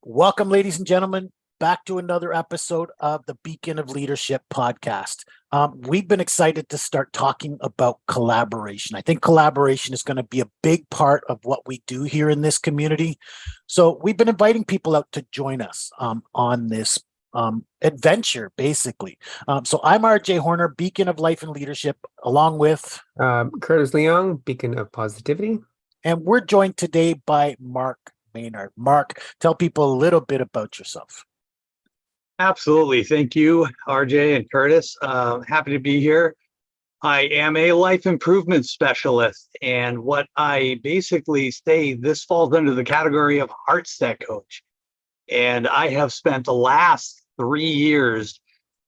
Welcome, ladies and gentlemen, back to another episode of the Beacon of Leadership podcast. We've been excited to start talking about collaboration. I think collaboration is going to be a big part of what we do here in this community. So we've been inviting people out to join us on this adventure, basically. So I'm RJ Horner, Beacon of Life and Leadership, along with Curtis Leong, Beacon of Positivity. And we're joined today by Mark Maynard. Mark, tell people a little bit about yourself. Absolutely. Thank you, RJ and Curtis. Happy to be here. I am a life improvement specialist, and what I basically say, this falls under the category of heart set coach. And I have spent the last 3 years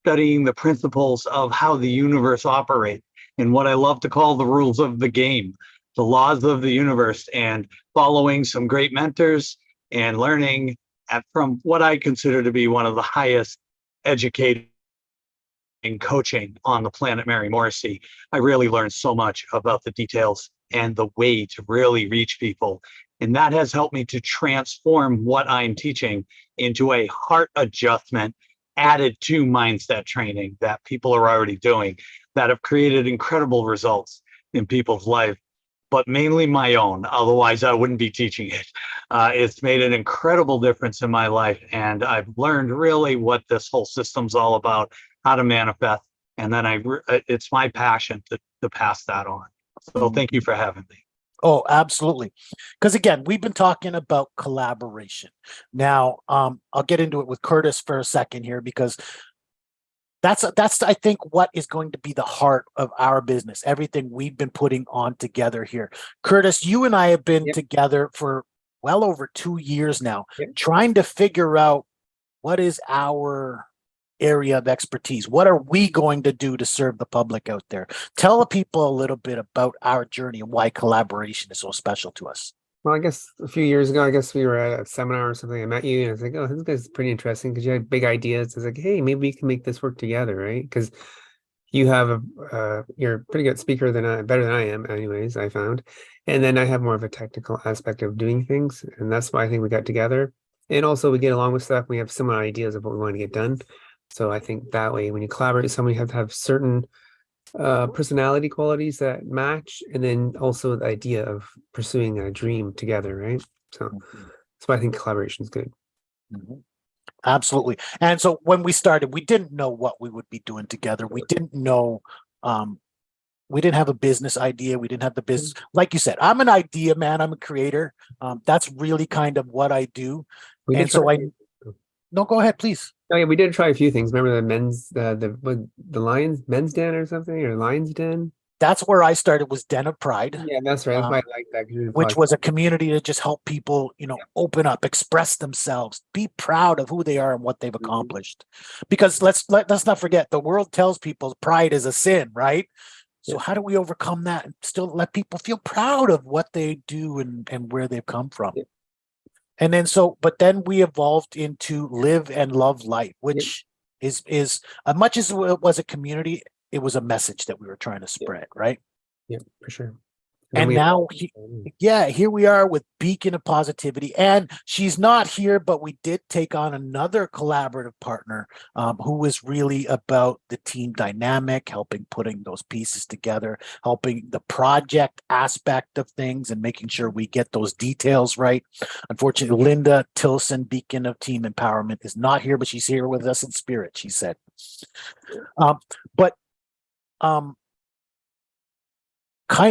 studying the principles of how the universe operates and what I love to call the rules of the game, the laws of the universe, and following some great mentors and learning from what I consider to be one of the highest educating coaching on the planet, Mary Morrissey. I really learned so much about the details and the way to really reach people. And that has helped me to transform what I'm teaching into a heart adjustment added to mindset training that people are already doing that have created incredible results in people's life, but mainly my own. Otherwise, I wouldn't be teaching it. It's made an incredible difference in my life, and I've learned really what this whole system's all about, how to manifest, and then it's my passion to pass that on. So thank you for having me. Oh, absolutely. Because again, we've been talking about collaboration. Now, I'll get into it with Curtis for a second here, because that's I think what is going to be the heart of our business, everything we've been putting on together here. Curtis, you and I have been together for well over 2 years now, trying to figure out what is our area of expertise. What are we going to do to serve the public out there? Tell the people a little bit about our journey and why collaboration is so special to us. Well, I guess a few years ago, we were at a seminar or something. I met you and I was like, oh, this guy's pretty interesting because you had big ideas. I was like, hey, maybe we can make this work together, right? Because you have you're a pretty good speaker better than I am anyways, I found. And then I have more of a technical aspect of doing things. And that's why I think we got together. And also we get along with stuff. We have similar ideas of what we want to get done. So I think that way, when you collaborate with someone, you have to have certain personality qualities that match, and then also the idea of pursuing a dream together, right? So that's why I think collaboration is good. Mm-hmm. Absolutely. And so when we started, we didn't know what we would be doing together. We didn't know, we didn't have a business idea. We didn't have the business. Like you said, I'm an idea man. I'm a creator. That's really kind of what I do. And so no, go ahead, please. Oh yeah, we did try a few things. Remember the Lions men's den or something, or Lions Den? That's where I started, was Den of Pride. Yeah, that's right. That's why I like that. Which was a community to just help people, open up, express themselves, be proud of who they are and what they've accomplished. Because let's not forget, the world tells people pride is a sin, right? So how do we overcome that and still let people feel proud of what they do and where they've come from? Yeah. And then but then we evolved into Live and Love Light, which is as much as it was a community, it was a message that we were trying to spread, right? Yeah, for sure. And now, here we are with Beacon of Positivity. And she's not here, but we did take on another collaborative partner who was really about the team dynamic, helping putting those pieces together, helping the project aspect of things and making sure we get those details right. Unfortunately, Linda Tilson, Beacon of Team Empowerment, is not here, but she's here with us in spirit, she said.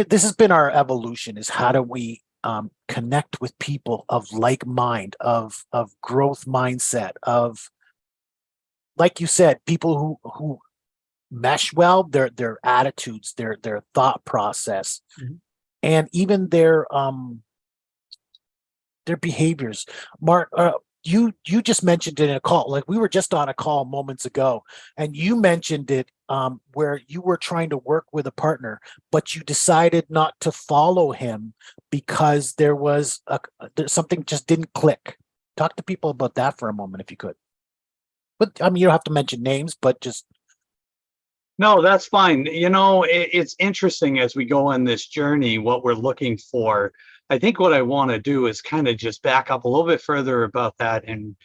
This has been our evolution, is how do we connect with people of like mind, of growth mindset, of, like you said, people who mesh well, their attitudes, their thought process, and even their behaviors. Mark, you just mentioned it in a call, like we were just on a call moments ago, and you mentioned it where you were trying to work with a partner, but you decided not to follow him because there was something just didn't click. Talk to people about that for a moment, if you could. But I mean, you don't have to mention names, but just. No, that's fine. It's interesting as we go on this journey, what we're looking for. I think what I want to do is kind of just back up a little bit further about that and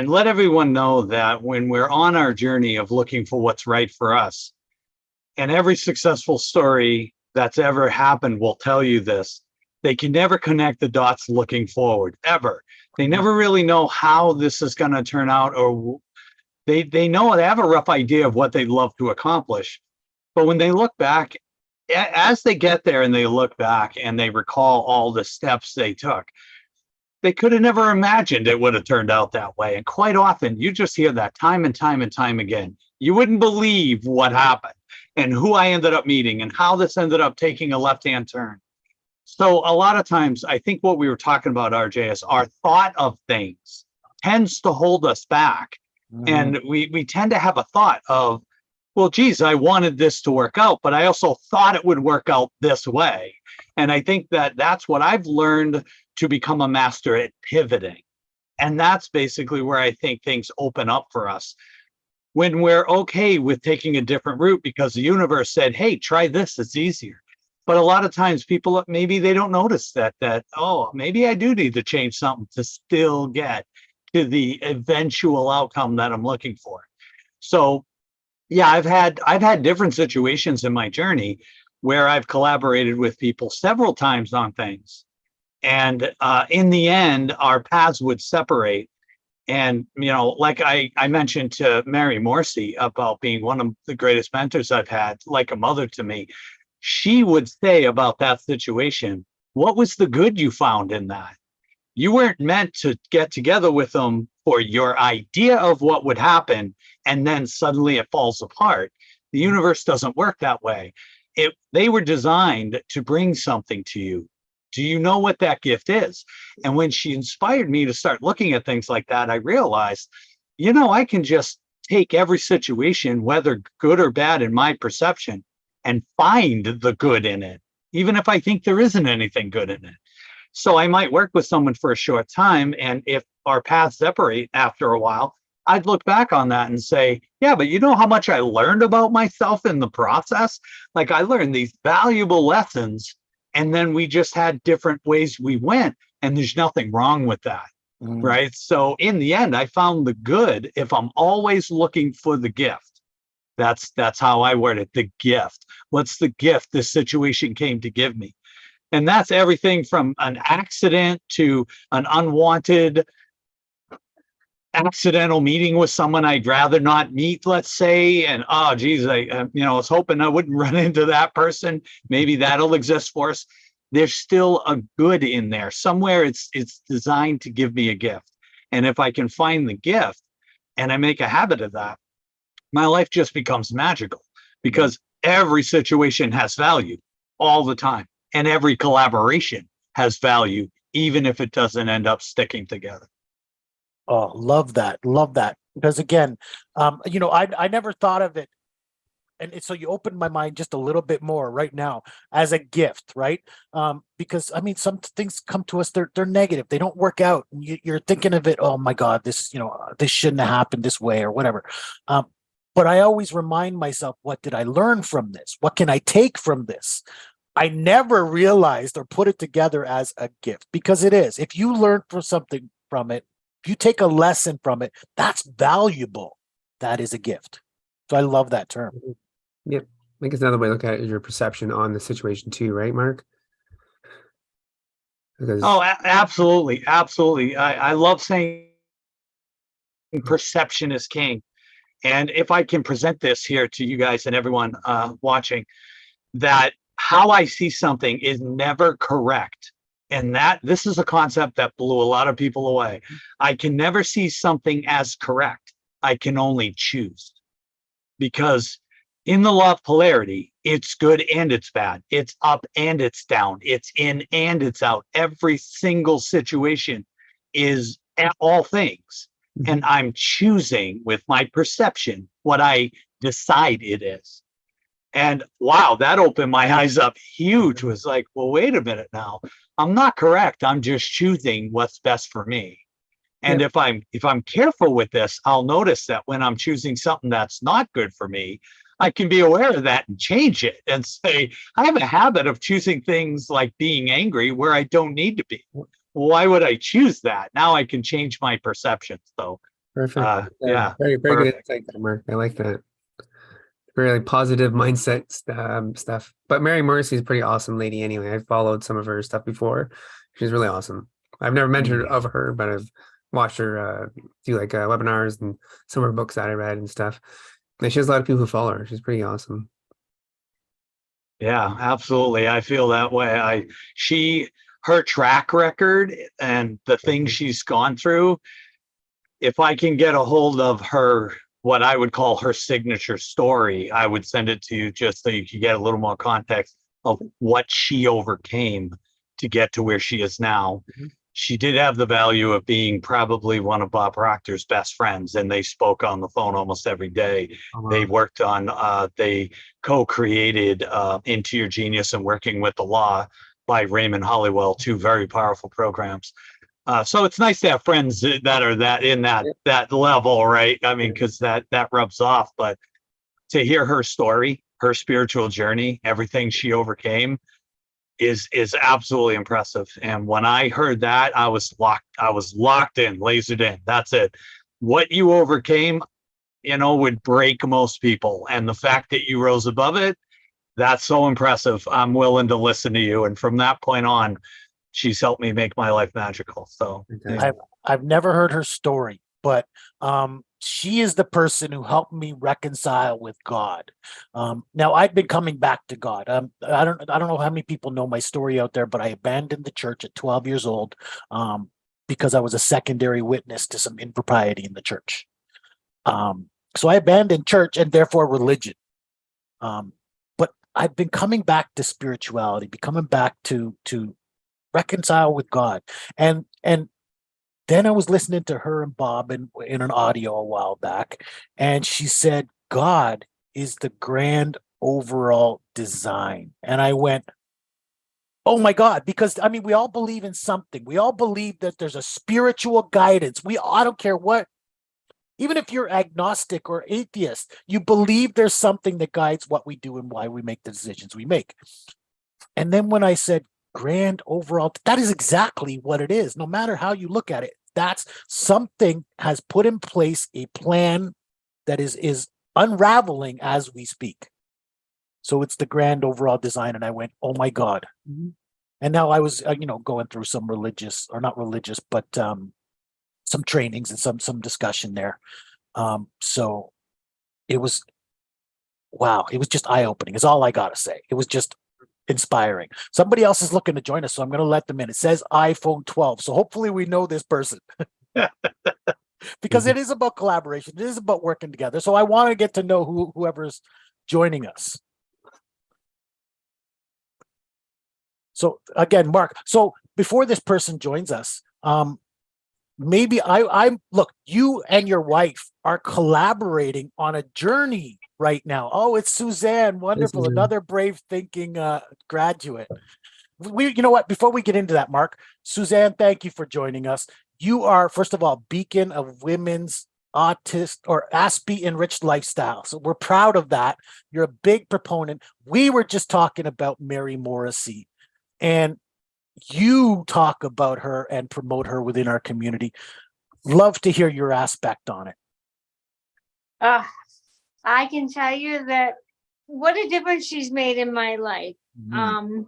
let everyone know that when we're on our journey of looking for what's right for us, and every successful story that's ever happened will tell you this, they can never connect the dots looking forward, ever. They never really know how this is going to turn out, or they know they have a rough idea of what they'd love to accomplish. But when they look back, as they get there and they look back and they recall all the steps they took, they could have never imagined it would have turned out that way. And quite often, you just hear that time and time and time again. You wouldn't believe what happened and who I ended up meeting and how this ended up taking a left-hand turn. So a lot of times, I think what we were talking about, RJ, is our thought of things tends to hold us back. And we tend to have a thought of, well, geez, I wanted this to work out, but I also thought it would work out this way. And I think that that's what I've learned to become a master at pivoting. And that's basically where I think things open up for us. When we're okay with taking a different route because the universe said, hey, try this, it's easier. But a lot of times people, maybe they don't notice that, oh, maybe I do need to change something to still get to the eventual outcome that I'm looking for. So yeah, I've had different situations in my journey where I've collaborated with people several times on things. And in the end, our paths would separate. And, you know, like I mentioned to Mary Morrissey about being one of the greatest mentors I've had, like a mother to me, she would say about that situation, what was the good you found in that? You weren't meant to get together with them for your idea of what would happen, and then suddenly it falls apart. The universe doesn't work that way. They were designed to bring something to you. Do you know what that gift is? And when she inspired me to start looking at things like that, I realized, you know, I can just take every situation, whether good or bad in my perception, and find the good in it, even if I think there isn't anything good in it. So I might work with someone for a short time, and if our paths separate after a while, I'd look back on that and say, yeah, but you know how much I learned about myself in the process? Like, I learned these valuable lessons, and then we just had different ways we went, and there's nothing wrong with that, right? So in the end, I found the good if I'm always looking for the gift. That's how I word it, the gift. What's the gift this situation came to give me? And that's everything from an accident to an unwanted accidental meeting with someone I'd rather not meet, let's say. And, oh, geez, I was hoping I wouldn't run into that person. Maybe that'll exist for us. There's still a good in there. Somewhere it's designed to give me a gift. And if I can find the gift and I make a habit of that, my life just becomes magical, because every situation has value all the time. And every collaboration has value, even if it doesn't end up sticking together. Oh, love that. Love that. Because again, I never thought of it. And so you opened my mind just a little bit more right now as a gift, right? Because I mean, some things come to us, they're negative. They don't work out. And you're thinking of it, oh my God, this shouldn't have happened this way or whatever. But I always remind myself, what did I learn from this? What can I take from this? I never realized or put it together as a gift, because it is. If you learn something from it, if you take a lesson from it, that's valuable. That is a gift. So I love that term. Yep. I think it's another way to look at it is your perception on the situation too, right, Mark? Because... Oh, absolutely. Absolutely. I love saying perception is king. And if I can present this here to you guys and everyone watching, that how I see something is never correct. And this is a concept that blew a lot of people away. I can never see something as correct. I can only choose. Because in the law of polarity, it's good and it's bad. It's up and it's down. It's in and it's out. Every single situation is all things. And I'm choosing with my perception what I decide it is. And wow, that opened my eyes up huge. Was like, well, wait a minute now. I'm not correct. I'm just choosing what's best for me. And if I'm careful with this, I'll notice that when I'm choosing something that's not good for me, I can be aware of that and change it and say, I have a habit of choosing things like being angry where I don't need to be. Why would I choose that? Now I can change my perceptions. So, Perfect. yeah, Very, very good perfect. insight there, Mark. I like that. Really positive mindset stuff. But Mary Morrissey is a pretty awesome lady anyway. I've followed some of her stuff before. She's really awesome. I've never met her of her, but I've watched her do like webinars and some of her books that I read and stuff. And she has a lot of people who follow her. She's pretty awesome. Yeah, absolutely. I feel that way. Her track record and the things she's gone through, if I can get a hold of her, what I would call her signature story, I would send it to you just so you could get a little more context of what she overcame to get to where she is now. Mhm. She did have the value of being probably one of Bob Proctor's best friends, and they spoke on the phone almost every day. They worked on, they co-created Into Your Genius and Working with the Law by Raymond Hollywell, two very powerful programs. So it's nice to have friends that are that level, right? I mean, because that rubs off. But to hear her story, her spiritual journey, everything she overcame is absolutely impressive. And when I heard that, I was locked in, lasered in. That's it. What you overcame, would break most people. And the fact that you rose above it, that's so impressive. I'm willing to listen to you. And from that point on, she's helped me make my life magical. So yeah. I've never heard her story, but she is the person who helped me reconcile with God. Now I've been coming back to God. I don't know how many people know my story out there, but I abandoned the church at 12 years old because I was a secondary witness to some impropriety in the church. So I abandoned church and therefore religion. But I've been coming back to spirituality, coming back to reconcile with God. And then I was listening to her and Bob in an audio a while back, and she said, God is the grand overall design. And I went, oh my God, because I mean, we all believe in something. We all believe that there's a spiritual guidance. I don't care what, even if you're agnostic or atheist, you believe there's something that guides what we do and why we make the decisions we make. And then when I said, grand overall, that is exactly what it is. No matter how you look at it, that's something has put in place a plan that is unraveling as we speak. So it's the grand overall design. And I went, oh my God. Mm-hmm. And now I was, going through some religious, or not religious, but some trainings and some discussion there. So it was, wow, it was just eye-opening is all I got to say. It was just inspiring. Somebody else is looking to join us, so I'm going to let them in. It says iPhone 12, so hopefully we know this person. Because it is about collaboration. It is about working together. So I want to get to know whoever's joining us. So again, Mark, so before this person joins us, maybe I'm look, you and your wife are collaborating on a journey right now. Oh, it's Suzanne. Wonderful. Suzanne. Another brave thinking graduate. You know what? Before we get into that, Mark, Suzanne, thank you for joining us. You are, first of all, beacon of women's autistic or ASPE enriched lifestyle. So we're proud of that. You're a big proponent. We were just talking about Mary Morrissey, and you talk about her and promote her within our community. Love to hear your aspect on it. I can tell you that what a difference she's made in my life. Mm-hmm.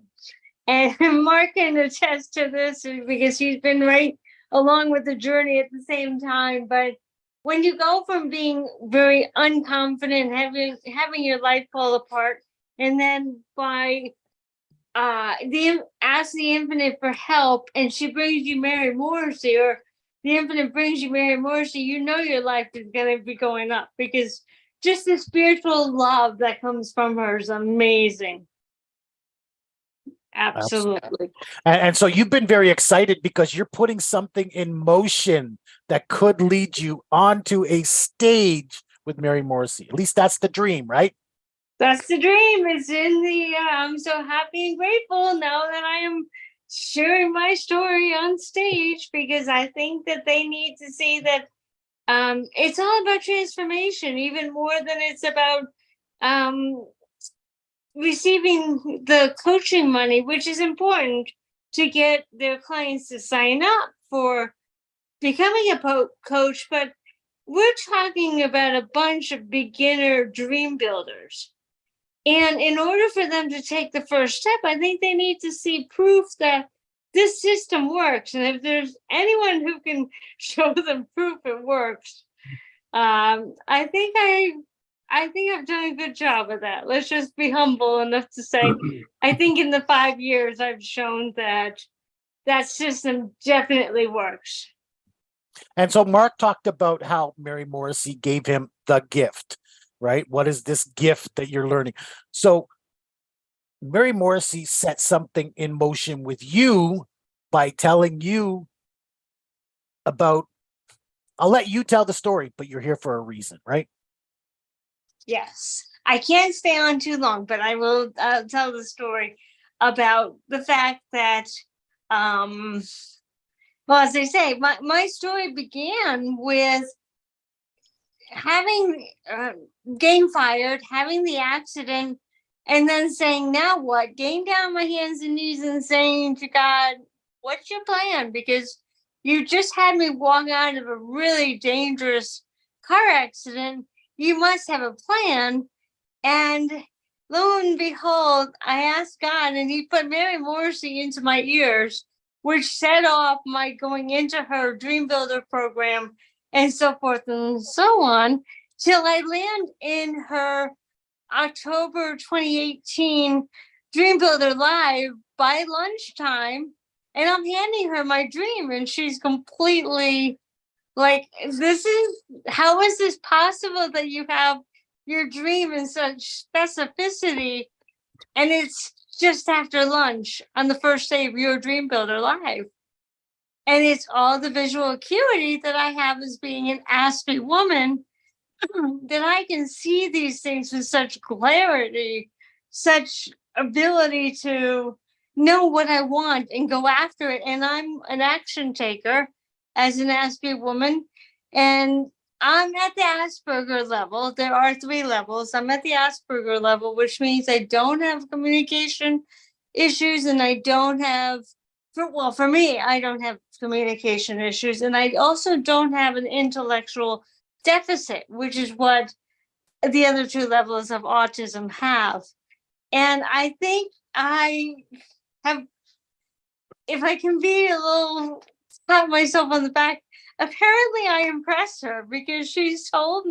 And Mark can attest to this because he's been right along with the journey at the same time. But when you go from being very unconfident, having your life fall apart, and then by ask the infinite for help, and she brings you Mary Morrissey, or the infinite brings you Mary Morrissey, your life is going to be going up, because just the spiritual love that comes from her is amazing. Absolutely. And so you've been very excited because you're putting something in motion that could lead you onto a stage with Mary Morrissey. At least that's the dream, right? That's the dream. It's in the, I'm so happy and grateful now that I am sharing my story on stage, because I think that they need to see that it's all about transformation, even more than it's about receiving the coaching money, which is important to get their clients to sign up for becoming a coach. But we're talking about a bunch of beginner dream builders. And in order for them to take the first step, I think they need to see proof that this system works. And if there's anyone who can show them proof it works, I think I've done a good job of that. Let's just be humble enough to say, I think in the 5 years I've shown that that system definitely works. And so Mark talked about how Mary Morrissey gave him the gift, right? What is this gift that you're learning? So Mary Morrissey set something in motion with you by telling you about, I'll let you tell the story, but you're here for a reason, right? Yes. I can't stay on too long, but I will tell the story about the fact that, well, as I say, my story began with having getting fired, having the accident, and then saying, now what? Getting down on my hands and knees and saying to God, what's your plan? Because you just had me walk out of a really dangerous car accident. You must have a plan. And lo and behold, I asked God, and he put Mary Morrissey into my ears, which set off my going into her Dream Builder program and so forth and so on, till I land in her October 2018 Dream Builder Live by lunchtime. And I'm handing her my dream, and she's completely like, how is this possible that you have your dream in such specificity? And it's just after lunch on the first day of your Dream Builder Live. And it's all the visual acuity that I have as being an Aspie woman, that I can see these things with such clarity, such ability to know what I want and go after it. And I'm an action taker as an Aspie woman. And I'm at the Asperger level. There are 3 levels. I'm at the Asperger level, which means I don't have communication issues, and I don't have, for me, I don't have communication issues. And I also don't have an intellectual deficit, which is what the other 2 levels of autism have. And I think I have, if I can be a little, pat myself on the back, apparently I impressed her, because she's told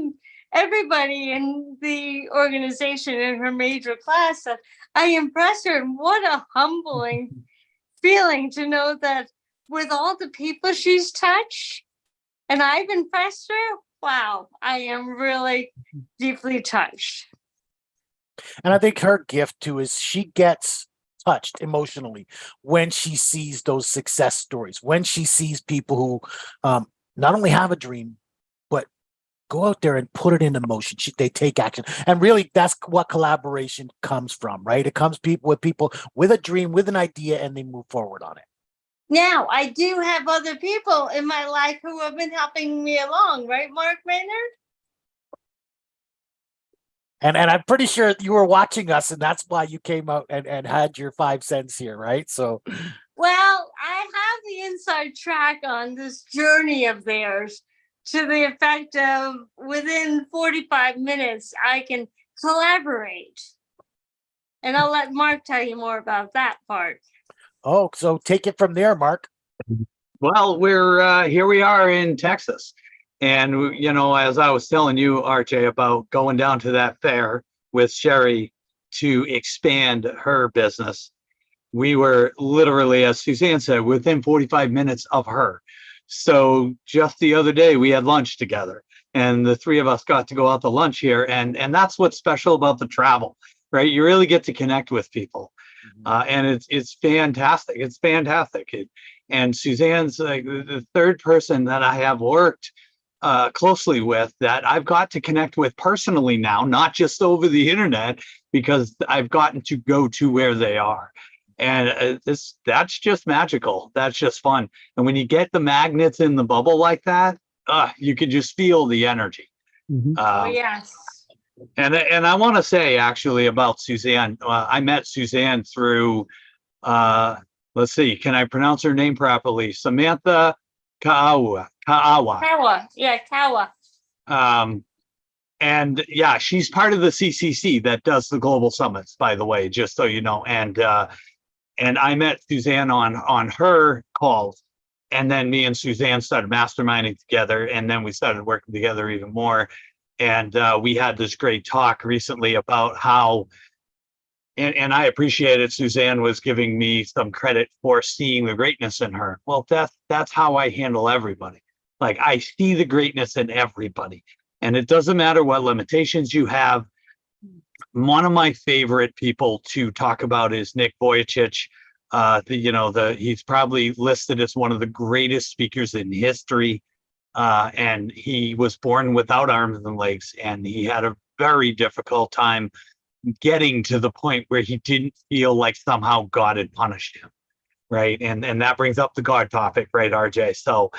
everybody in the organization in her major class that I impressed her. And what a humbling feeling to know that with all the people she's touched and I've impressed her. Wow, I am really deeply touched. And I think her gift too is she gets touched emotionally when she sees those success stories, when she sees people who not only have a dream, but go out there and put it into motion. They take action. And really, that's what collaboration comes from, right? It comes with people with a dream, with an idea, and they move forward on it. Now, I do have other people in my life who have been helping me along, right, Mark Maynard? And I'm pretty sure you were watching us, and that's why you came out and had your 5 cents here, right? So, well, I have the inside track on this journey of theirs, to the effect of within 45 minutes, I can collaborate. And I'll let Mark tell you more about that part. oh, so take it from there, Mark. Well, we're here we are in Texas. And, you know, as I was telling you, RJ, about going down to that fair with Sherry to expand her business, we were literally, as Suzanne said, within 45 minutes of her. So just the other day, we had lunch together, and the 3 of us got to go out to lunch here. And that's what's special about the travel, right? You really get to connect with people. And it's fantastic. It's fantastic. And Suzanne's like the 3rd person that I have worked closely with that I've got to connect with personally now, not just over the internet, because I've gotten to go to where they are. And that's just magical. That's just fun. And when you get the magnets in the bubble like that, you can just feel the energy. Mhm. Oh, yes. And I want to say actually about Suzanne, I met Suzanne through, let's see, can I pronounce her name properly? Samantha Kaawa. Kawa, yeah, Kawa. And yeah, she's part of the CCC that does the global summits, by the way, just so you know. And I met Suzanne on her calls, and then me and Suzanne started masterminding together, and then we started working together even more. And we had this great talk recently about how, and I appreciated Suzanne was giving me some credit for seeing the greatness in her. Well, that's how I handle everybody. Like I see the greatness in everybody, and it doesn't matter what limitations you have. One of my favorite people to talk about is Nick Vujicic. He's probably listed as one of the greatest speakers in history. And he was born without arms and legs, and he had a very difficult time getting to the point where he didn't feel like somehow God had punished him, right? And that brings up the God topic, right, RJ? So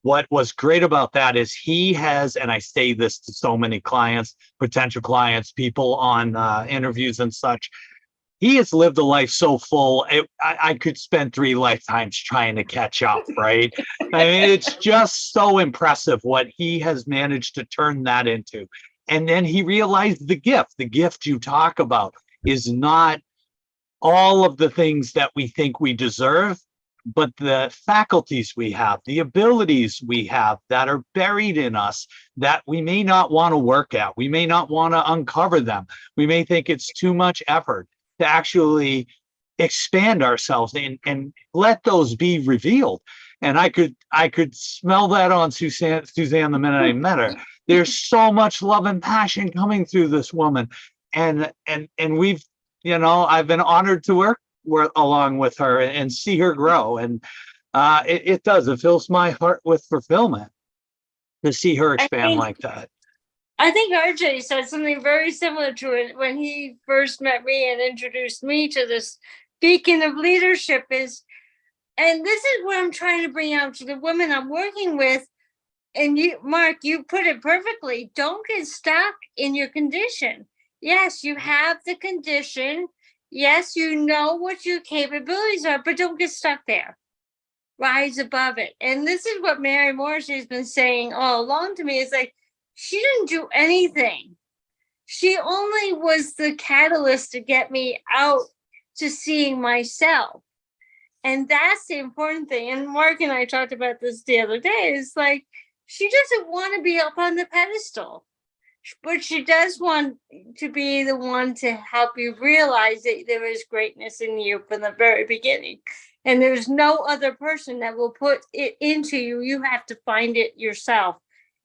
what was great about that is he has, and I say this to so many clients, potential clients, people on interviews and such, he has lived a life so full. I could spend 3 lifetimes trying to catch up, right? I mean, it's just so impressive what he has managed to turn that into. And then he realized the gift you talk about is not all of the things that we think we deserve, but the faculties we have, the abilities we have that are buried in us that we may not want to work at. We may not want to uncover them. We may think it's too much effort to actually expand ourselves and let those be revealed. And I could smell that on Suzanne the minute I met her. There's so much love and passion coming through this woman. And we've, I've been honored to work along with her and see her grow. And it fills my heart with fulfillment to see her expand like that. I think RJ said something very similar to it when he first met me and introduced me to this beacon of leadership and this is what I'm trying to bring out to the women I'm working with. And you, Mark, you put it perfectly. Don't get stuck in your condition. Yes, you have the condition. Yes, you know what your capabilities are, but don't get stuck there. Rise above it. And this is what Mary Morrissey has been saying all along to me. It's like, she didn't do anything. She only was the catalyst to get me out to seeing myself. And that's the important thing. And Mark and I talked about this the other day. It's like, she doesn't want to be up on the pedestal, but she does want to be the one to help you realize that there is greatness in you from the very beginning. And there's no other person that will put it into you. You have to find it yourself.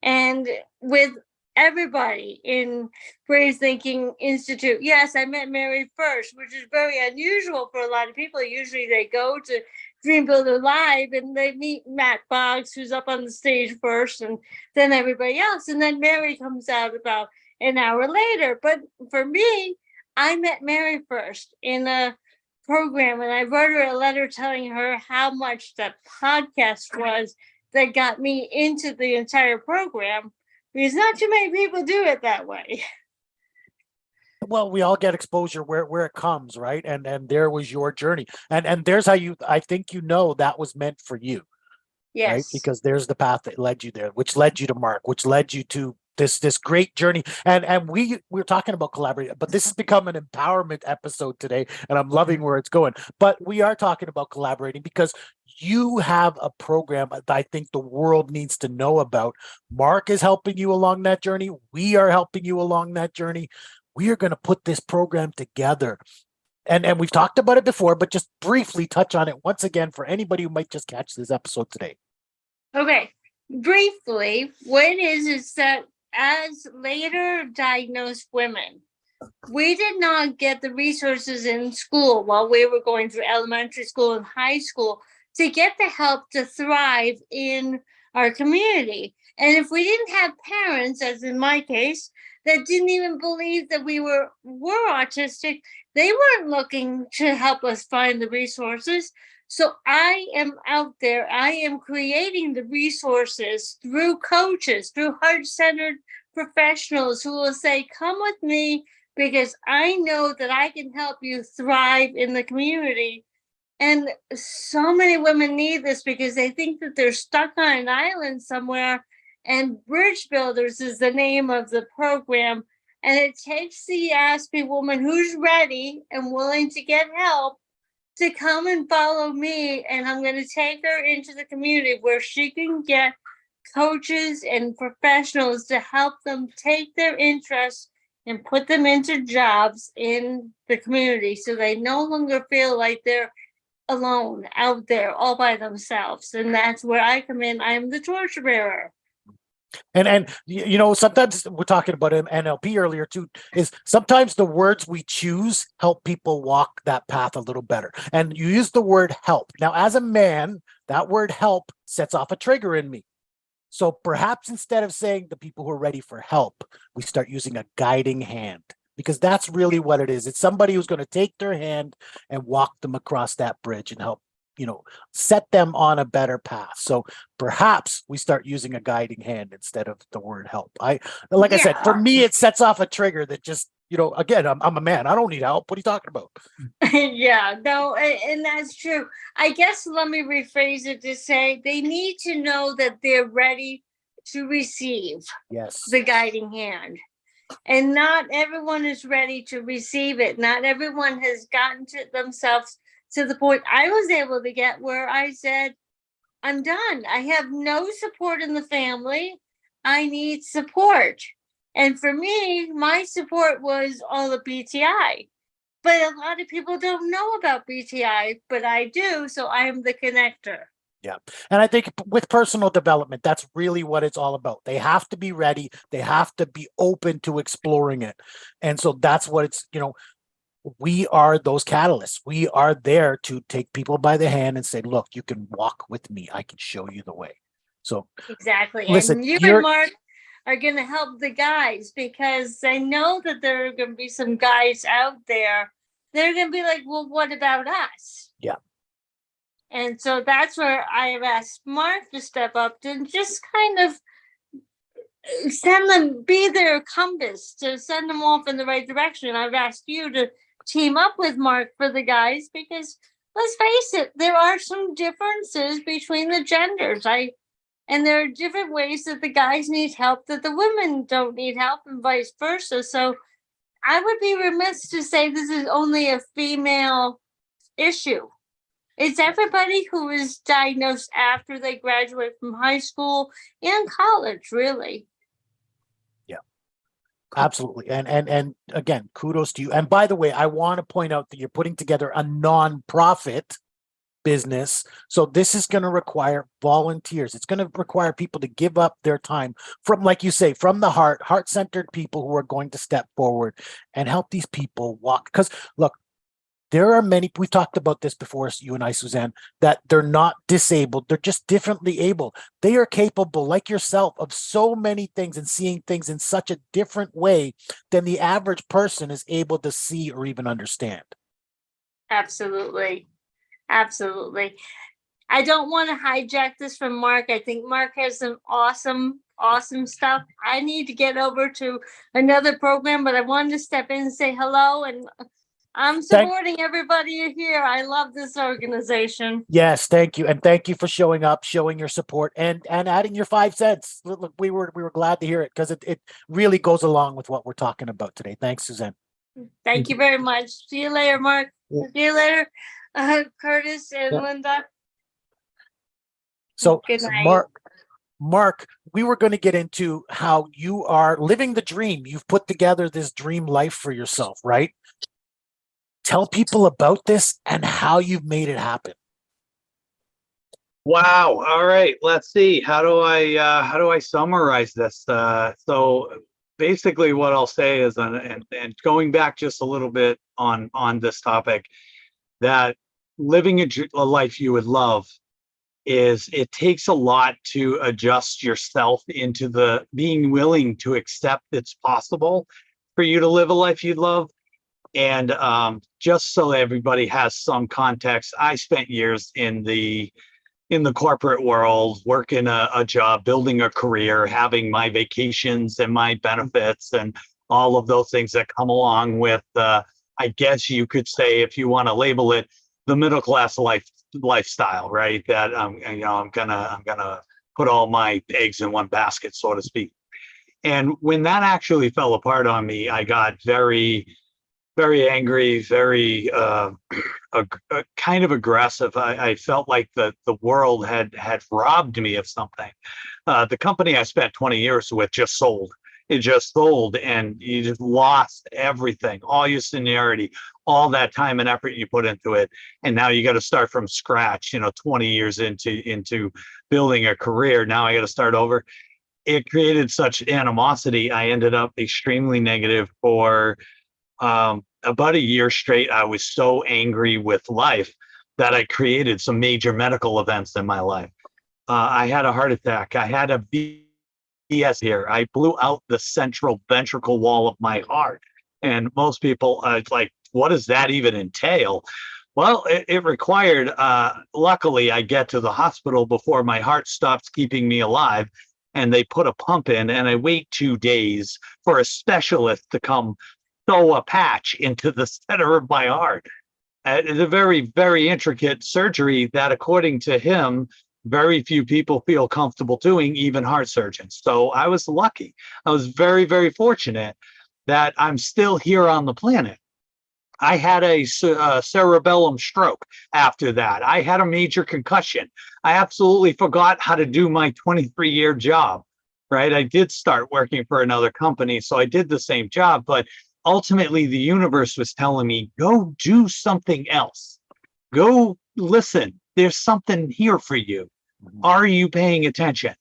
And with everybody in Brave Thinking Institute, yes, I met Mary first, which is very unusual for a lot of people. Usually they go to Dream Builder Live and they meet Matt Boggs, who's up on the stage first, and then everybody else. And then Mary comes out about an hour later. But for me, I met Mary first in a program, and I wrote her a letter telling her how much that podcast was that got me into the entire program, because not too many people do it that way. Well, we all get exposure where it comes, right? And there was your journey. And there's how I think that was meant for you. Yes. Right? Because there's the path that led you there, which led you to Mark, which led you to this great journey. And we're talking about collaborating, but this has become an empowerment episode today, and I'm loving where it's going. But we are talking about collaborating because you have a program that I think the world needs to know about. Mark is helping you along that journey. We are helping you along that journey. We are going to put this program together. And we've talked about it before, but just briefly touch on it once again for anybody who might just catch this episode today. Okay. Briefly, what it is that as later diagnosed women, we did not get the resources in school while we were going through elementary school and high school to get the help to thrive in our community. And if we didn't have parents, as in my case, that didn't even believe that we were autistic, they weren't looking to help us find the resources. So I am out there. I am creating the resources through coaches, through heart-centered professionals who will say, come with me because I know that I can help you thrive in the community. And so many women need this because they think that they're stuck on an island somewhere. And Bridge Builders is the name of the program. And it takes the Aspie woman who's ready and willing to get help to come and follow me. And I'm going to take her into the community where she can get coaches and professionals to help them take their interests and put them into jobs in the community so they no longer feel like they're alone out there all by themselves. And that's where I come in. I'm the torch bearer. And you know, sometimes we're talking about NLP earlier too, is sometimes the words we choose help people walk that path a little better. And you use the word help. Now, as a man, that word help sets off a trigger in me. So perhaps instead of saying the people who are ready for help, we start using a guiding hand, because that's really what it is. It's somebody who's going to take their hand and walk them across that bridge and help, you know, set them on a better path. So perhaps we start using a guiding hand instead of the word help. I said, for me, it sets off a trigger that just, you know, again, I'm a man. I don't need help. What are you talking about? Yeah, no, and that's true. I guess let me rephrase it to say they need to know that they're ready to receive Yes. the guiding hand. And not everyone is ready to receive it. Not everyone has gotten to themselves to the point I was able to get where I said, I'm done. I have no support in the family. I need support. And for me, my support was all the BTI. But a lot of people don't know about BTI, but I do. So I am the connector. Yeah. And I think with personal development, that's really what it's all about. They have to be ready. They have to be open to exploring it. And so that's what it's, you know, we are those catalysts. We are there to take people by the hand and say, look, you can walk with me. I can show you the way. So exactly. Listen, and you you're- and Mark are going to help the guys because I know that there are going to be some guys out there. They're going to be like, well, what about us? Yeah. And so that's where I have asked Mark to step up and just kind of send them, be their compass to send them off in the right direction. I've asked you to team up with Mark for the guys because let's face it, there are some differences between the genders. And there are different ways that the guys need help that the women don't need help and vice versa. So I would be remiss to say this is only a female issue. It's everybody who is diagnosed after they graduate from high school and college, really. Absolutely. And again, kudos to you. And by the way, I want to point out that you're putting together a nonprofit business. So this is going to require volunteers. It's going to require people to give up their time from, like you say, from the heart-centered people who are going to step forward and help these people walk. Because look, there are many, we've talked about this before, you and I, Suzanne, that they're not disabled. They're just differently able. They are capable, like yourself, of so many things and seeing things in such a different way than the average person is able to see or even understand. Absolutely. Absolutely. I don't want to hijack this from Mark. I think Mark has some awesome stuff. I need to get over to another program, but I wanted to step in and say hello. And I'm supporting everybody here. I love this organization. Yes, thank you. And thank you for showing up, showing your support and adding your 5 cents. Look, we were glad to hear it because it really goes along with what we're talking about today. Thanks, Suzanne. Thank you very much. See you later, Mark. Yeah. See you later, Curtis and Yeah. Linda. So Good night. Mark, we were going to get into how you are living the dream. You've put together this dream life for yourself, right? Tell people about this and how you've made it happen. Wow. All right. Let's see. How do I summarize this? So basically what I'll say is, and going back just a little bit on this topic, that living a life you would love is, it takes a lot to adjust yourself into the being willing to accept it's possible for you to live a life you'd love. And just so everybody has some context, I spent years in the in the corporate world, working a job, building a career, having my vacations and my benefits and all of those things that come along with, I guess you could say, if you want to label it, the middle class lifestyle, right? That I'm gonna put all my eggs in one basket, so to speak. And when that actually fell apart on me, I got very, very angry, very kind of aggressive. I felt like the world had robbed me of something. The company I spent 20 years with just sold. It just sold, and you just lost everything, all your seniority, all that time and effort you put into it, and now you got to start from scratch. 20 years into building a career. Now I got to start over. It created such animosity. I ended up extremely negative for about a year straight. I was so angry with life that I created some major medical events in my life. I had a heart attack. I had a BS here. I blew out the central ventricle wall of my heart. And most people like, what does that even entail? Well, it required, luckily, I get to the hospital before my heart stops keeping me alive. And they put a pump in, and I wait 2 days for a specialist to come sew a patch into the center of my heart. It's a very, very intricate surgery that, according to him, very few people feel comfortable doing, even heart surgeons. So I was lucky. I was very, very fortunate that I'm still here on the planet. I had a cerebellum stroke after that. I had a major concussion. I absolutely forgot how to do my 23-year job, right? I did start working for another company, so I did the same job, but ultimately the universe was telling me, go do something else. Go listen. There's something here for you. Are you paying attention?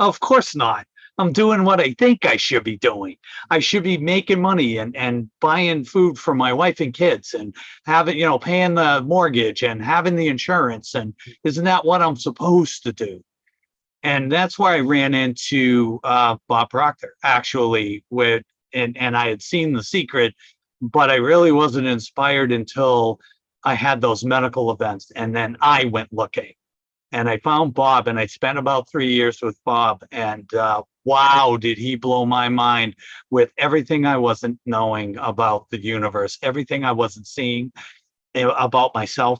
Of course not. I'm doing what I think I should be doing. I should be making money and buying food for my wife and kids and having, paying the mortgage and having the insurance. And isn't that what I'm supposed to do? And that's why I ran into Bob Proctor, actually, and I had seen The Secret, but I really wasn't inspired until I had those medical events. And then I went looking. And I found Bob, and I spent about 3 years with Bob. And wow, did he blow my mind with everything I wasn't knowing about the universe, everything I wasn't seeing about myself.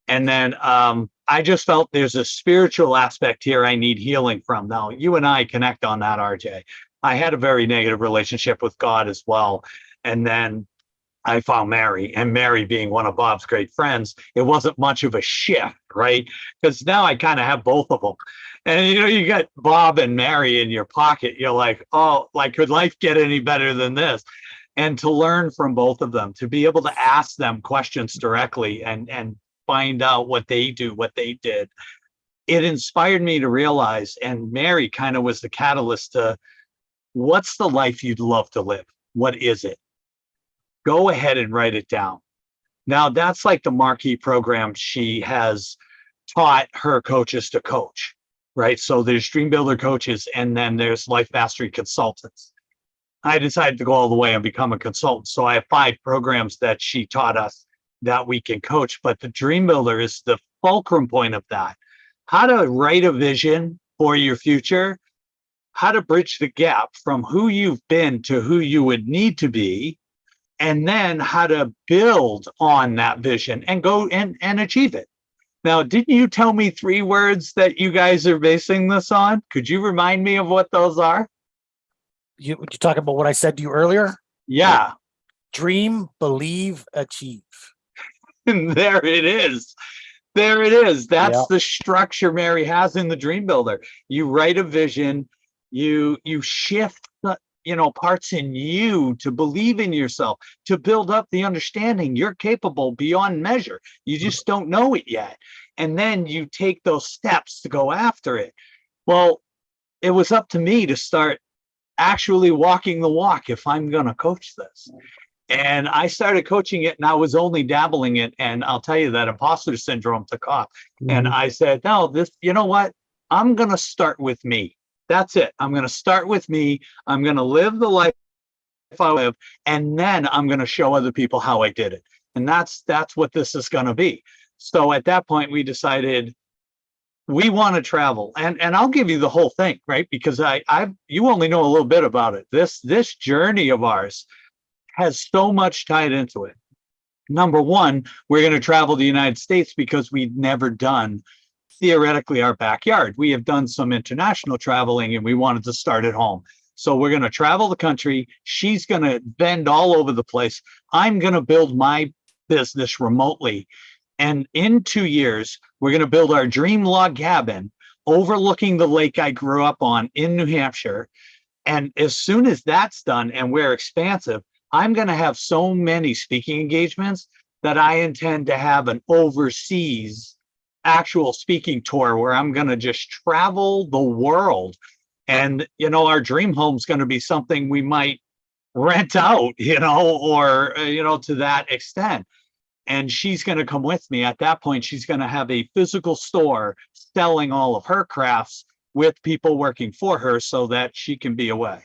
And then I just felt there's a spiritual aspect here I need healing from. Now, you and I connect on that, RJ. I had a very negative relationship with God as well. And then I found Mary, and Mary being one of Bob's great friends, it wasn't much of a shift, right? Because now I kind of have both of them. And, you got Bob and Mary in your pocket. You're like, oh, like, could life get any better than this? And to learn from both of them, to be able to ask them questions directly and find out what they do, what they did, it inspired me to realize, and Mary kind of was the catalyst to, what's the life you'd love to live? What is it? Go ahead and write it down. Now, that's like the marquee program she has taught her coaches to coach, right? So there's Dream Builder coaches, and then there's Life Mastery consultants. I decided to go all the way and become a consultant. So I have 5 programs that she taught us that we can coach, but the Dream Builder is the fulcrum point of that. How to write a vision for your future, how to bridge the gap from who you've been to who you would need to be, and then how to build on that vision and go and achieve it. Now, didn't you tell me 3 words that you guys are basing this on? Could you remind me of what those are? You talk about what I said to you earlier? Yeah. Dream, believe, achieve. And there it is. There it is. That's Yeah. the structure Mary has in the Dream Builder. You write a vision, you shift the, parts in you to believe in yourself, to build up the understanding you're capable beyond measure. You just don't know it yet. And then you take those steps to go after it. Well, it was up to me to start actually walking the walk if I'm going to coach this. And I started coaching it, and I was only dabbling it. And I'll tell you that imposter syndrome took off. And I said, no, you know what? I'm going to start with me. That's it. I'm going to start with me. I'm going to live the life I live, and then I'm going to show other people how I did it. And that's what this is going to be. So at that point, we decided we want to travel, and I'll give you the whole thing, right? Because you only know a little bit about it. This journey of ours has so much tied into it. Number one, we're going to travel the United States because we've never done theoretically our backyard. We have done some international traveling and we wanted to start at home. So we're going to travel the country. She's going to bend all over the place. I'm going to build my business remotely. And in 2 years, we're going to build our dream log cabin overlooking the lake I grew up on in New Hampshire. And as soon as that's done and we're expansive, I'm going to have so many speaking engagements that I intend to have an overseas actual speaking tour where I'm going to just travel the world. And, our dream home is going to be something we might rent out, or, to that extent. And she's going to come with me. At that point, she's going to have a physical store selling all of her crafts with people working for her so that she can be away.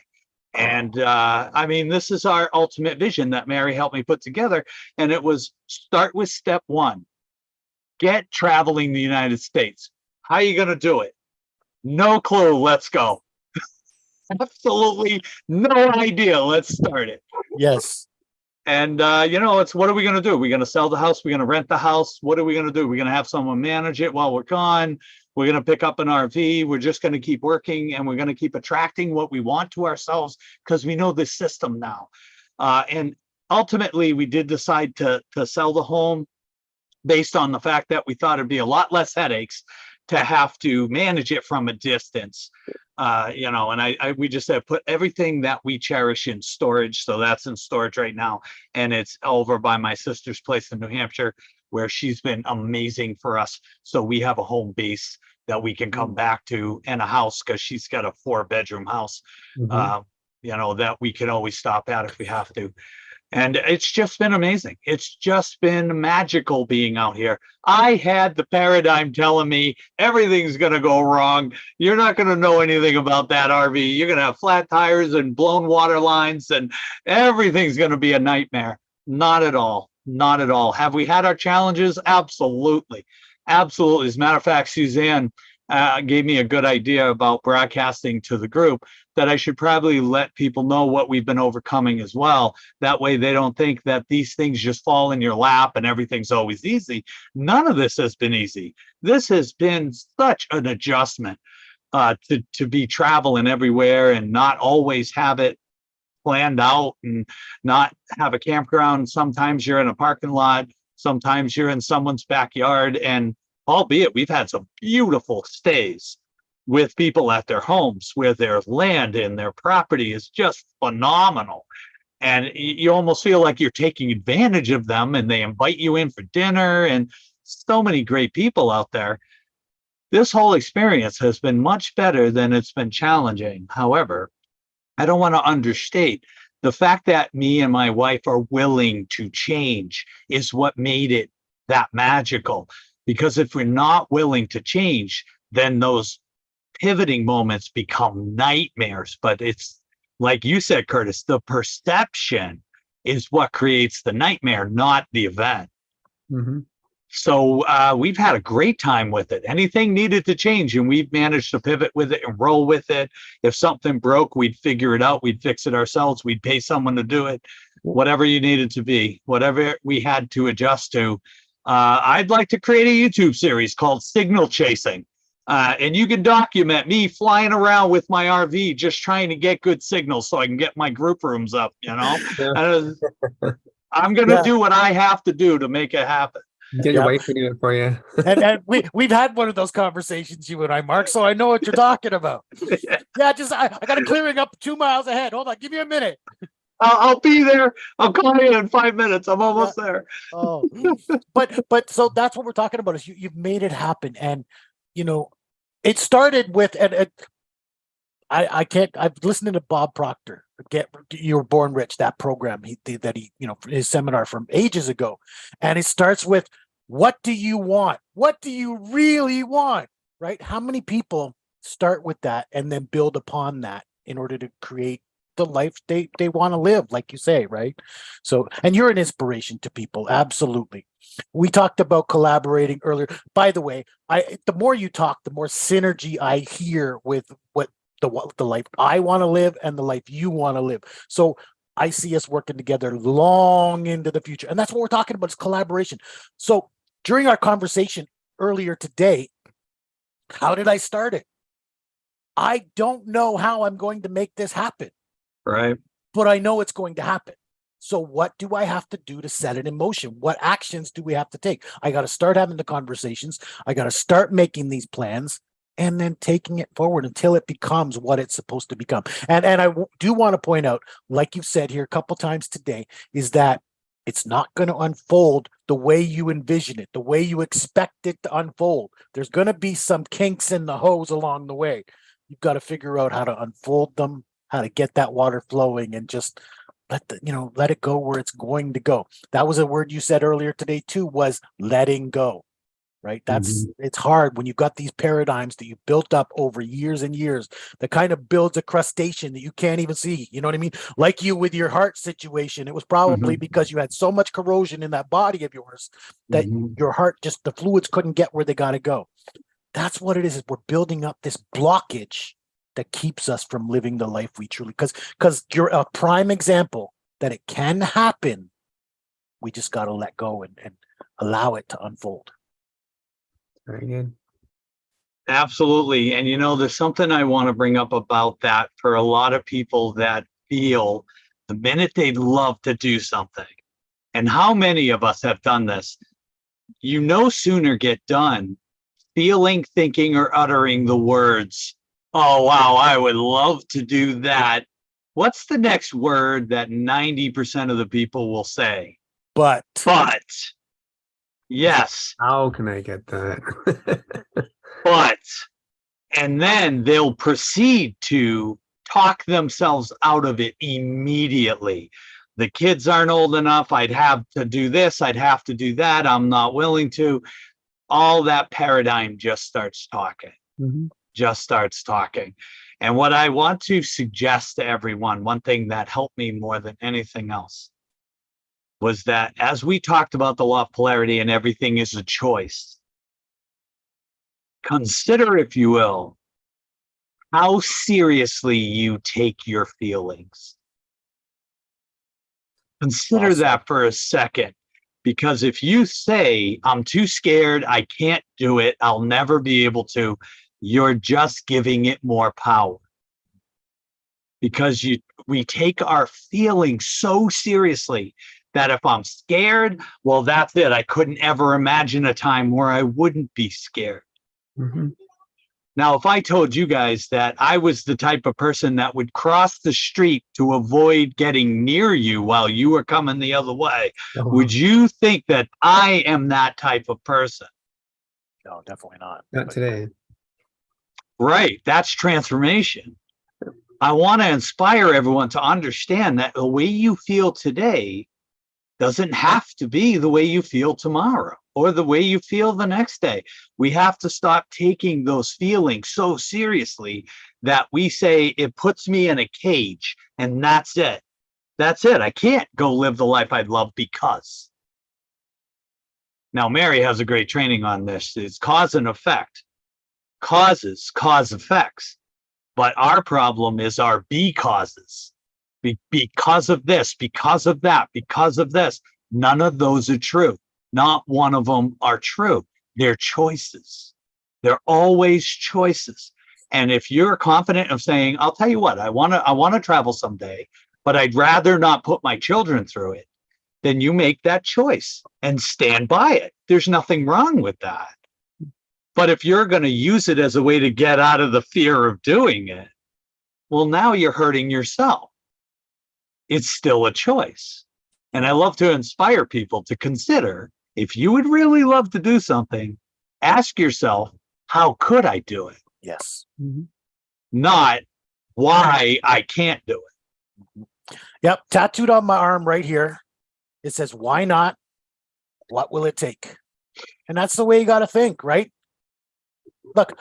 And this is our ultimate vision that Mary helped me put together. And it was start with step one, get traveling the United States. How are you going to do it? No clue. Let's go. Absolutely no idea. Let's start it. Yes. And, it's what are we going to do? We're going to sell the house. We're going to rent the house. What are we going to do? We're going to have someone manage it while we're gone. We're going to pick up an RV. We're just going to keep working and we're going to keep attracting what we want to ourselves because we know this system now. And ultimately, we did decide to sell the home based on the fact that we thought it'd be a lot less headaches to have to manage it from a distance. And we just have put everything that we cherish in storage. So that's in storage right now. And it's over by my sister's place in New Hampshire, where she's been amazing for us. So we have a home base that we can come back to and a house because she's got a 4-bedroom house, that we can always stop at if we have to. And it's just been amazing. It's just been magical being out here. I had the paradigm telling me everything's going to go wrong. You're not going to know anything about that RV. You're going to have flat tires and blown water lines and everything's going to be a nightmare. Not at all. Not at all. Have we had our challenges? Absolutely. Absolutely. As a matter of fact, Suzanne gave me a good idea about broadcasting to the group that I should probably let people know what we've been overcoming as well. That way they don't think that these things just fall in your lap and everything's always easy. None of this has been easy. This has been such an adjustment to be traveling everywhere and not always have it planned out and not have a campground. Sometimes you're in a parking lot. Sometimes you're in someone's backyard. And albeit we've had some beautiful stays with people at their homes where their land and their property is just phenomenal. And you almost feel like you're taking advantage of them and they invite you in for dinner and so many great people out there. This whole experience has been much better than it's been challenging. However, I don't want to understate the fact that me and my wife are willing to change is what made it that magical. Because if we're not willing to change, then those pivoting moments become nightmares. But it's like you said, Curtis, the perception is what creates the nightmare, not the event. So we've had a great time with it. Anything needed to change and we've managed to pivot with it and roll with it. If something broke, we'd figure it out. We'd fix it ourselves. We'd pay someone to do it. Whatever you needed to be, whatever we had to adjust to. I'd like to create a YouTube series called Signal Chasing. And you can document me flying around with my RV, just trying to get good signals so I can get my group rooms up, I'm going to do what I have to do to make it happen. Get your wife to do it for you. and we've had one of those conversations, you and I, Mark, so I know what you're talking about. Yeah, just I got a clearing up 2 miles ahead. Hold on, give me a minute. I'll be there. I'll call you in 5 minutes. I'm almost there. Oh, but so that's what we're talking about is you've made it happen. And, it started with, and I've listened to Bob Proctor, You Were Born Rich, that program that he, his seminar from ages ago. And it starts with, what do you want? What do you really want? Right? How many people start with that and then build upon that in order to create the life they want to live, like you say, right? So, and you're an inspiration to people. Absolutely. We talked about collaborating earlier. By the way, the more you talk, the more synergy I hear with what the life I want to live and the life you want to live. So I see us working together long into the future. And that's what we're talking about is collaboration. So during our conversation earlier today, how did I start it? I don't know how I'm going to make this happen, Right. but I know it's going to happen. So what do I have to do to set it in motion? What actions do we have to take? I got to start having the conversations. I got to start making these plans and then taking it forward until it becomes what it's supposed to become. And I do want to point out, like you've said here a couple times today, is that it's not going to unfold the way you envision it, the way you expect it to unfold. There's going to be some kinks in the hose along the way. You've got to figure out how to unfold them, how to get that water flowing, and just let it go where it's going to go. That was a word you said earlier today too, was letting go, right? It's hard when you've got these paradigms that you've built up over years and years that kind of builds a crustacean that you can't even see. You know what I mean? Like you with your heart situation, it was probably because you had so much corrosion in that body of yours that your heart, just the fluids couldn't get where they got to go. That's what it is we're building up this blockage that keeps us from living the life we truly, because you're a prime example that it can happen. We just got to let go and allow it to unfold. Very good. Absolutely. And there's something I want to bring up about that for a lot of people that feel the minute they'd love to do something. And how many of us have done this? No sooner get done feeling, thinking, or uttering the words, "Oh, wow, I would love to do that." What's the next word that 90% of the people will say? But yes. How can I get that? But, and then they'll proceed to talk themselves out of it immediately. The kids aren't old enough. I'd have to do this. I'd have to do that. I'm not willing to. All that paradigm just starts talking. Just starts talking. And what I want to suggest to everyone, one thing that helped me more than anything else, was that as we talked about the law of polarity and everything is a choice, consider, if you will, how seriously you take your feelings. Consider that for a second. Because if you say, "I'm too scared, I can't do it, I'll never be able to," you're just giving it more power. Because we take our feelings so seriously that if I'm scared, well, that's it. I couldn't ever imagine a time where I wouldn't be scared. Now, if I told you guys that I was the type of person that would cross the street to avoid getting near you while you were coming the other way, would you think that I am that type of person? No, definitely not. Not today. Right. That's transformation. I want to inspire everyone to understand that the way you feel today doesn't have to be the way you feel tomorrow or the way you feel the next day. We have to stop taking those feelings so seriously that we say it puts me in a cage and that's it. That's it. I can't go live the life I'd love because. Now, Mary has a great training on this. It's cause and effect. Causes cause effects. But our problem is our causes. Because of this, because of that, because of this. None of those are true. Not one of them are true. They're choices. They're always choices. And if you're confident of saying, "I'll tell you what, I want to travel someday, but I'd rather not put my children through it," then you make that choice and stand by it. There's nothing wrong with that. But if you're going to use it as a way to get out of the fear of doing it, well, now you're hurting yourself. It's still a choice. And I love to inspire people to consider, if you would really love to do something, ask yourself, how could I do it? Yes. Not why I can't do it. Yep. Tattooed on my arm right here. It says, "Why not? What will it take?" And that's the way you got to think, right? look,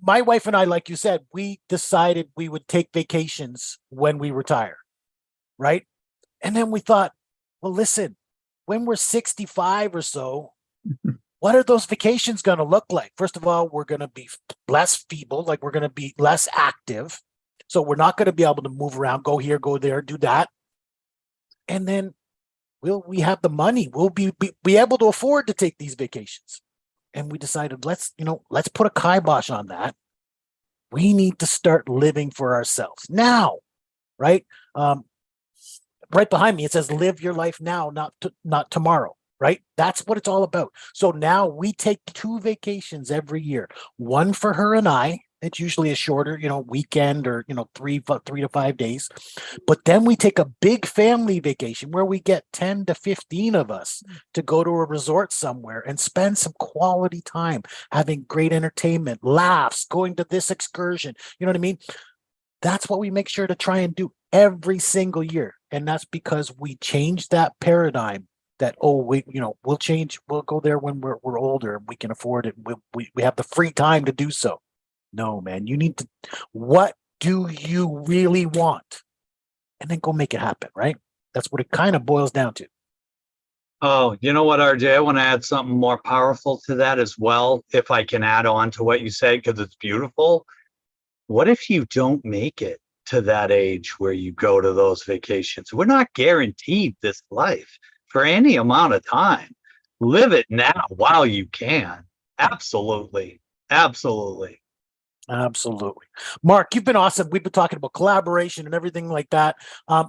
my wife and I, like you said, we decided we would take vacations when we retire, right? And then we thought, well, listen, when we're 65 or so, what are those vacations going to look like? First of all, we're going to be less feeble, like we're going to be less active. So we're not going to be able to move around, go here, go there, do that. And then will we have the money? We'll be able to afford to take these vacations. And we decided, let's put a kibosh on that. We need to start living for ourselves now, right? Right behind me, it says, live your life now, not tomorrow, right? That's what it's all about. So now we take 2 vacations every year, one for her and I. It's usually a shorter, weekend or, 3 to 5 days. But then we take a big family vacation where we get 10 to 15 of us to go to a resort somewhere and spend some quality time, having great entertainment, laughs, going to this excursion. You know what I mean? That's what we make sure to try and do every single year. And that's because we changed that paradigm that, we'll change, we'll go there when we're older and we can afford it. We have the free time to do so. No, man, you need to, what do you really want? And then go make it happen, right? That's what it kind of boils down to. Oh, you know what, RJ? I want to add something more powerful to that as well, if I can add on to what you said, because it's beautiful. What if you don't make it to that age where you go to those vacations? We're not guaranteed this life for any amount of time. Live it now while you can. Absolutely. Absolutely. Absolutely. Mark, you've been awesome. We've been talking about collaboration and everything like that.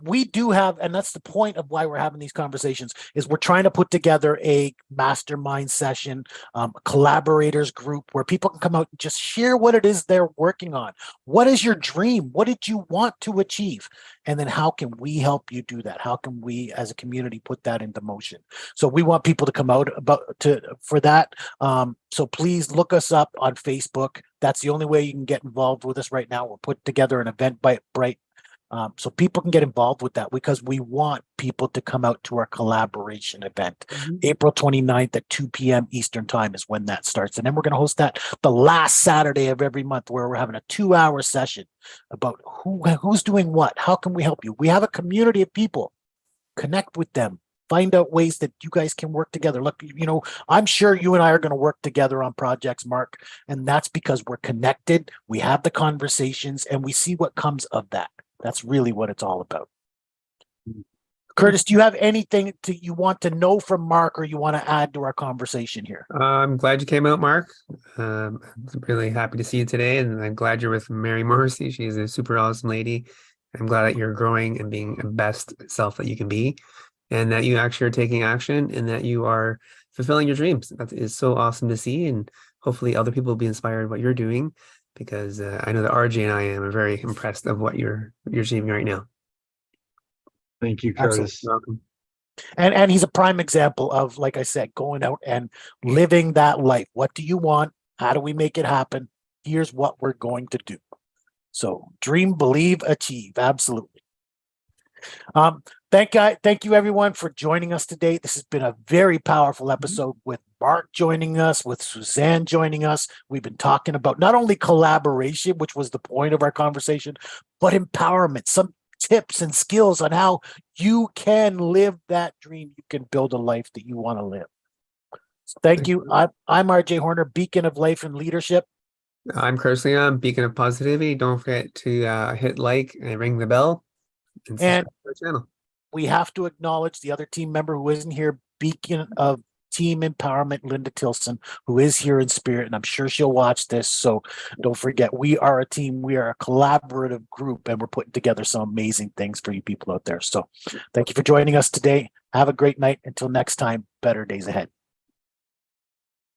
We do have, and that's the point of why we're having these conversations, is we're trying to put together a mastermind session, a collaborators group where people can come out and just share what it is they're working on. What is your dream? What did you want to achieve? And then how can we help you do that? How can we as a community put that into motion? So we want people to come out for that. So please look us up on Facebook. That's the only way you can get involved with us right now. We're putting together an Eventbrite, so people can get involved with that, because we want people to come out to our collaboration event. April 29th at 2 p.m. Eastern time is when that starts. And then we're going to host that the last Saturday of every month, where we're having a 2-hour session about who's doing what. How can we help you? We have a community of people. Connect with them. Find out ways that you guys can work together. Look, I'm sure you and I are going to work together on projects, Mark, and that's because we're connected. We have the conversations and we see what comes of that. That's really what it's all about. Curtis, do you have anything you want to know from Mark, or you want to add to our conversation here? I'm glad you came out, Mark. I'm really happy to see you today, and I'm glad you're with Mary Morrissey. She's a super awesome lady. I'm glad that you're growing and being the best self that you can be, and that you actually are taking action, and that you are fulfilling your dreams. That is so awesome to see, and hopefully other people will be inspired by what you're doing, because I know that RJ and I am very impressed of what you're achieving right now. Thank you, Curtis. Welcome. And he's a prime example of, like I said, going out and living that life. What do you want? How do we make it happen? Here's what we're going to do. So dream, believe, achieve. Absolutely. Thank you everyone for joining us today. This has been a very powerful episode with Mark joining us, with Suzanne joining us. We've been talking about not only collaboration, which was the point of our conversation, but empowerment, some tips and skills on how you can live that dream. You can build a life that you want to live. So thank you. I'm RJ Horner, beacon of life and leadership. I'm Curtis Leon, beacon of positivity. Don't forget to hit like and ring the bell. And subscribe to our channel. We have to acknowledge the other team member who isn't here, beacon of team empowerment, Linda Tilson, who is here in spirit, and I'm sure she'll watch this. So don't forget, we are a team. We are a collaborative group, and we're putting together some amazing things for you people out there. So thank you for joining us today. Have a great night. Until next time, better days ahead.